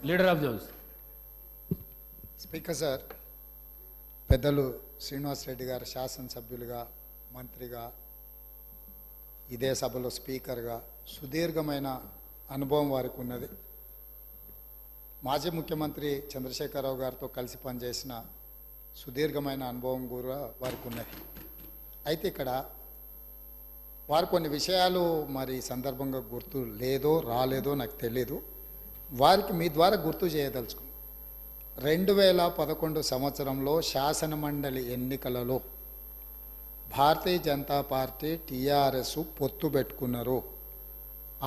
Leader of the house. Speaker sir, పెద్దలు శ్రీనివాస్ రెడ్డి గారు శాసనసభ్యులుగా, మంత్రిగా, ఇదే సభలో స్పీకర్గా సుదీర్ఘమైన అనుభవం వారికి ఉన్నది. మాజీ ముఖ్యమంత్రి చంద్రశేఖరరావు గారితో కలిసి పనిచేసిన సుదీర్ఘమైన అనుభవం కూడా వారికి ఉన్నది. అయితే ఇక్కడ వారు కొన్ని విషయాలు మరి సందర్భంగా గుర్తు లేదో రాలేదో నాకు తెలియదు. వారికి మీ ద్వారా గుర్తు చేయదలుచుకున్నాను. 2011 సంవత్సరంలో శాసనమండలి ఎన్నికలలో భారతీయ జనతా పార్టీ టీఆర్ఎస్ పొత్తు పెట్టుకున్నారు.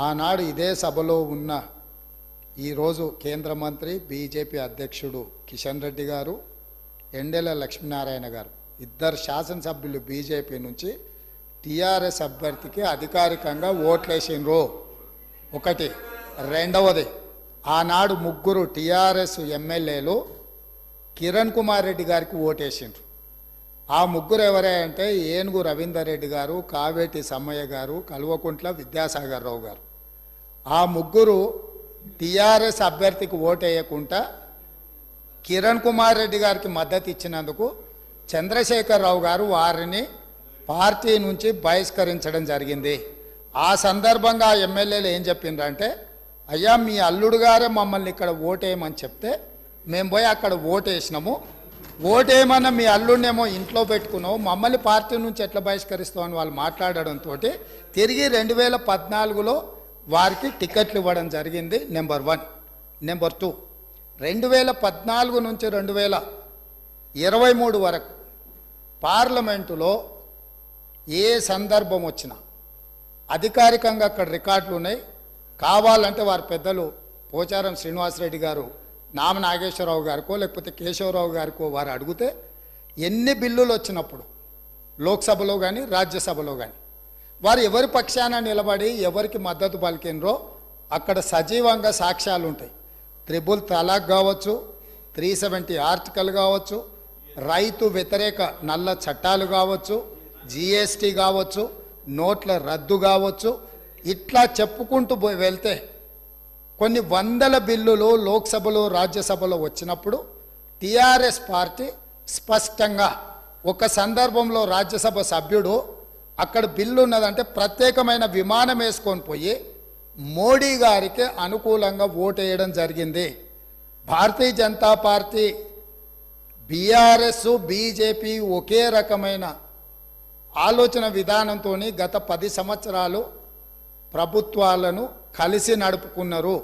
ఆనాడు ఇదే సభలో ఉన్న ఈరోజు కేంద్ర మంత్రి బీజేపీ అధ్యక్షుడు కిషన్ రెడ్డి గారు, ఎండెల లక్ష్మీనారాయణ గారు, ఇద్దరు శాసనసభ్యులు బీజేపీ నుంచి టీఆర్ఎస్ అభ్యర్థికి అధికారికంగా ఓట్లేసినరు. ఒకటి. రెండవది, ఆనాడు ముగ్గురు టీఆర్ఎస్ ఎమ్మెల్యేలు కిరణ్ కుమార్ రెడ్డి గారికి ఓటేసిండ్రు. ఆ ముగ్గురు ఎవరే అంటే ఏనుగు రవీందర్ రెడ్డి గారు, కావేటి సమ్మయ్య గారు, కల్వకుంట్ల విద్యాసాగర్ రావు గారు. ఆ ముగ్గురు టీఆర్ఎస్ అభ్యర్థికి ఓటేయకుండా కిరణ్ కుమార్ రెడ్డి గారికి మద్దతు ఇచ్చినందుకు చంద్రశేఖరరావు గారు వారిని పార్టీ నుంచి బహిష్కరించడం జరిగింది. ఆ సందర్భంగా ఎమ్మెల్యేలు ఏం చెప్పిండ్రంటే, అయ్యా మీ అల్లుడు గారే మమ్మల్ని ఇక్కడ ఓటేయమని చెప్తే మేము పోయి అక్కడ ఓటేసినాము, ఓటేయమన్న మీ అల్లుడినేమో ఇంట్లో పెట్టుకున్నావు, మమ్మల్ని పార్టీ నుంచి ఎట్లా బహిష్కరిస్తావు అని వాళ్ళు మాట్లాడడంతో తిరిగి 2014లో వారికి టికెట్లు ఇవ్వడం జరిగింది. నెంబర్ 1. నెంబర్ 2, 2014 నుంచి 2023 వరకు పార్లమెంటులో ఏ సందర్భం వచ్చినా అధికారికంగా అక్కడ రికార్డులు ఉన్నాయి. కావాలంటే వారి పెద్దలు పోచారం శ్రీనివాసరెడ్డి గారు, నామ నాగేశ్వరరావు గారికో లేకపోతే కేశవరావు గారికో వారు అడిగితే ఎన్ని బిల్లులు వచ్చినప్పుడు లోక్సభలో కానీ రాజ్యసభలో కానీ వారు ఎవరి పక్షాన నిలబడి ఎవరికి మద్దతు పలికినరో అక్కడ సజీవంగా సాక్ష్యాలు ఉంటాయి. 3 తలాక్ కావచ్చు, 370 ఆర్టికల్ కావచ్చు, రైతు వ్యతిరేక నల్ల చట్టాలు కావచ్చు, జిఎస్టీ కావచ్చు, నోట్ల రద్దు కావచ్చు, ఇట్లా చెప్పుకుంటూ వెళ్తే కొన్ని వందల బిల్లులు లోక్సభలో రాజ్యసభలో వచ్చినప్పుడు టీఆర్ఎస్ పార్టీ స్పష్టంగా ఒక సందర్భంలో రాజ్యసభ సభ్యుడు అక్కడ బిల్లు ఉన్నదంటే ప్రత్యేకమైన విమానం వేసుకొని పోయి మోడీ గారికి అనుకూలంగా ఓటేయడం జరిగింది. Bharatiya Janata party, BRS, BJP ఒకే రకమైన ఆలోచన విధానంతో గత 10 సంవత్సరాలు ప్రభుత్వాలను కలిసి నడుపుకున్నారు.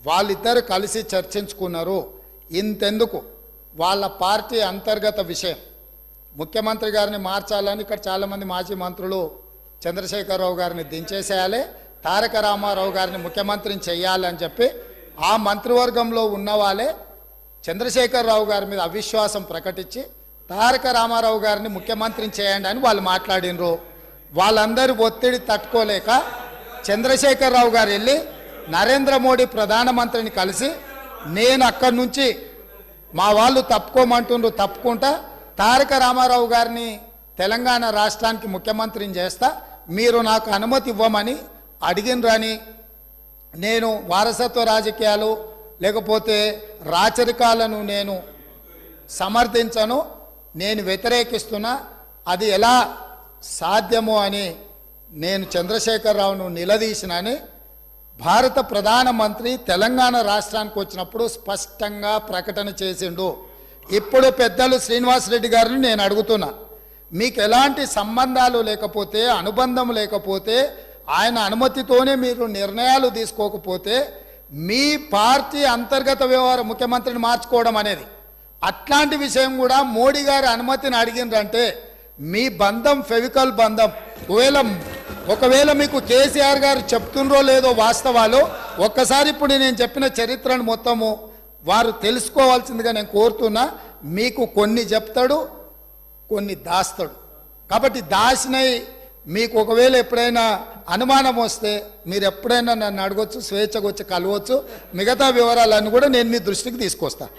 వాళ్ళిద్దరు కలిసి చర్చించుకున్నారు. ఇంతెందుకు వాళ్ళ పార్టీ అంతర్గత విషయం ముఖ్యమంత్రి గారిని మార్చాలని ఇక్కడ చాలామంది మాజీ మంత్రులు చంద్రశేఖరరావు గారిని దించేసేయాలి, తారక రామారావు గారిని ముఖ్యమంత్రిని చేయాలని చెప్పి ఆ మంత్రివర్గంలో ఉన్న వాళ్ళే చంద్రశేఖరరావు గారి మీద అవిశ్వాసం ప్రకటించి తారక రామారావు గారిని ముఖ్యమంత్రిని చేయండి అని వాళ్ళు మాట్లాడినరు. వాళ్ళందరూ ఒత్తిడి తట్టుకోలేక చంద్రశేఖరరావు గారు వెళ్ళి నరేంద్ర మోడీ ప్రధానమంత్రిని కలిసి నేను అక్కడి నుంచి మా వాళ్ళు తప్పుకోమంటుండ్రు, తప్పుకుంటా తారక రామారావు గారిని తెలంగాణ రాష్ట్రానికి ముఖ్యమంత్రిని చేస్తా, మీరు నాకు అనుమతి ఇవ్వమని అడిగినరని, నేను వారసత్వ రాజకీయాలు లేకపోతే రాచరికాలను నేను సమర్థించను, నేను వ్యతిరేకిస్తున్నా, అది ఎలా సాధ్యమో అని నేను చంద్రశేఖరరావును నిలదీసినని భారత ప్రధానమంత్రి తెలంగాణ రాష్ట్రానికి వచ్చినప్పుడు స్పష్టంగా ప్రకటన చేసిండు. ఇప్పుడు పెద్దలు శ్రీనివాసరెడ్డి గారిని నేను అడుగుతున్నా, మీకు ఎలాంటి సంబంధాలు లేకపోతే, అనుబంధం లేకపోతే, ఆయన అనుమతితోనే మీరు నిర్ణయాలు తీసుకోకపోతే మీ పార్టీ అంతర్గత వ్యవహార ముఖ్యమంత్రిని మార్చుకోవడం అనేది, అట్లాంటి విషయం కూడా మోడీ గారి అనుమతిని అడిగిండ్రంటే మీ బంధం ఫెవికల్ బంధం. ఒకవేళ మీకు కేసీఆర్ గారు చెప్తుండ్రో లేదో వాస్తవాలు ఒక్కసారి ఇప్పుడు నేను చెప్పిన చరిత్రను మొత్తము వారు తెలుసుకోవాల్సిందిగా నేను కోరుతున్నా. మీకు కొన్ని చెప్తాడు, కొన్ని దాస్తాడు. కాబట్టి దాసినై మీకు ఒకవేళ ఎప్పుడైనా అనుమానం వస్తే మీరు ఎప్పుడైనా నన్ను అడగొచ్చు, స్వేచ్ఛగా వచ్చి కలవచ్చు. మిగతా వివరాలన్నీ కూడా నేను మీ దృష్టికి తీసుకొస్తాను.